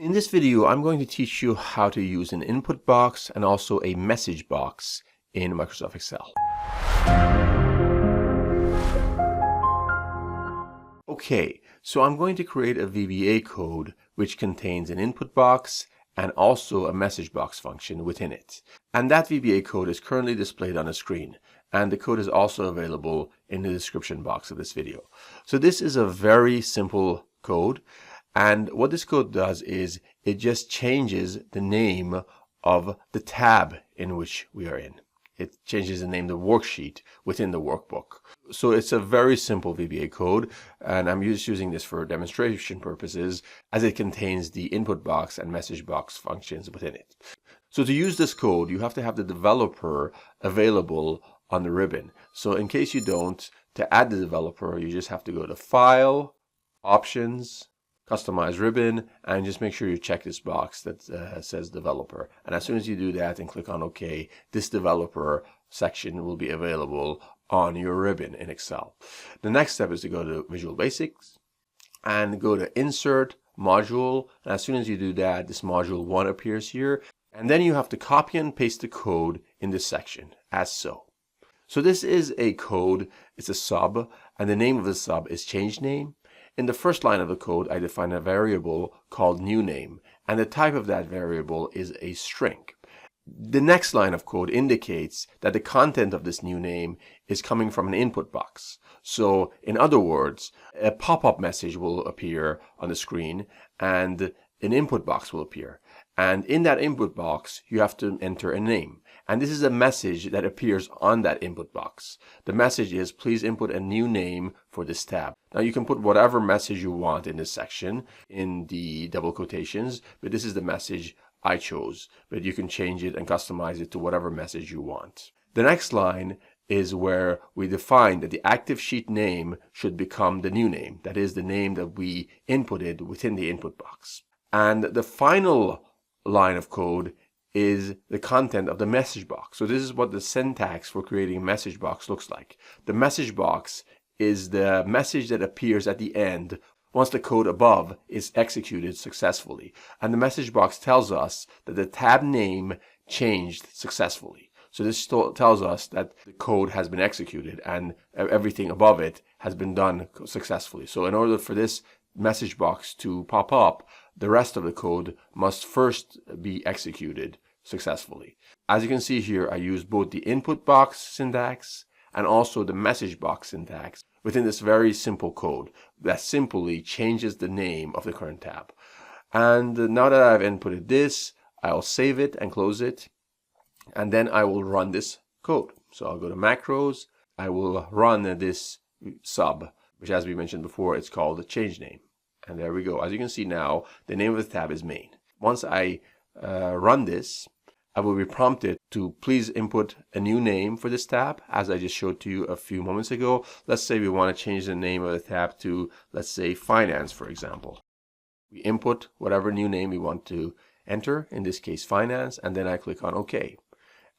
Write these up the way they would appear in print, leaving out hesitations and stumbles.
In this video, I'm going to teach you how to use an input box and also a message box in Microsoft Excel. Okay, so I'm going to create a VBA code which contains an input box and also a message box function within it. And that VBA code is currently displayed on the screen, and the code is also available in the description box of this video. So this is a very simple code. And what this code does is it just changes the name of the tab in which we are in. It changes the name of the worksheet within the workbook. So it's a very simple VBA code, and I'm just using this for demonstration purposes as it contains the input box and message box functions within it. So to use this code, you have to have the developer available on the ribbon. So in case you don't, to add the developer, you just have to go to File, Options, Customize ribbon, and just make sure you check this box that says developer. And as soon as you do that and click on OK, this developer section will be available on your ribbon in Excel. The next step is to go to Visual Basics and go to Insert, Module. And as soon as you do that, this Module 1 appears here. And then you have to copy and paste the code in this section, as so. So this is a code, it's a sub, and the name of the sub is changeName. In the first line of the code, I define a variable called NewName, and the type of that variable is a string. The next line of code indicates that the content of this new name is coming from an input box. So, in other words, a pop-up message will appear on the screen, and an input box will appear. And in that input box, you have to enter a name. And this is a message that appears on that input box. The message is, please input a new name for this tab. Now you can put whatever message you want in this section in the double quotations, but this is the message I chose. But you can change it and customize it to whatever message you want. The next line is where we define that the ActiveSheet.Name should become the new name. That is the name that we inputted within the input box. And the final line of code is the content of the message box. So this is what the syntax for creating a message box looks like. The message box is the message that appears at the end once the code above is executed successfully. And the message box tells us that the tab name changed successfully. So this tells us that the code has been executed and everything above it has been done successfully. So in order for this message box to pop up, the rest of the code must first be executed successfully. As you can see here, I use both the input box syntax and also the message box syntax within this very simple code that simply changes the name of the current tab. And now that I've inputted this, I'll save it and close it, and then I will run this code. So I'll go to Macros, I will run this sub, which as we mentioned before, it's called the changeName. And there we go. As you can see now, the name of the tab is main. Once I run this, I will be prompted to please input a new name for this tab, as I just showed to you a few moments ago. Let's say we want to change the name of the tab to, let's say, Finance, for example. We input whatever new name we want to enter, in this case, Finance, and then I click on OK.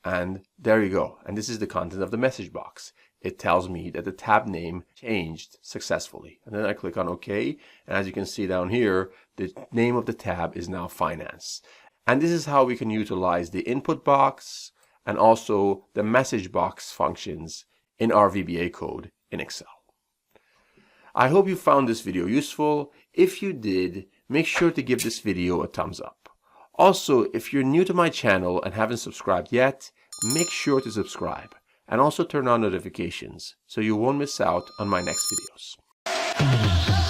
And there you go. And this is the content of the message box. It tells me that the tab name changed successfully. And then I click on OK. And as you can see down here, the name of the tab is now Finance. And this is how we can utilize the input box and also the message box functions in our VBA code in Excel. I hope you found this video useful. If you did, make sure to give this video a thumbs up. Also, if you're new to my channel and haven't subscribed yet, make sure to subscribe. And also turn on notifications so you won't miss out on my next videos.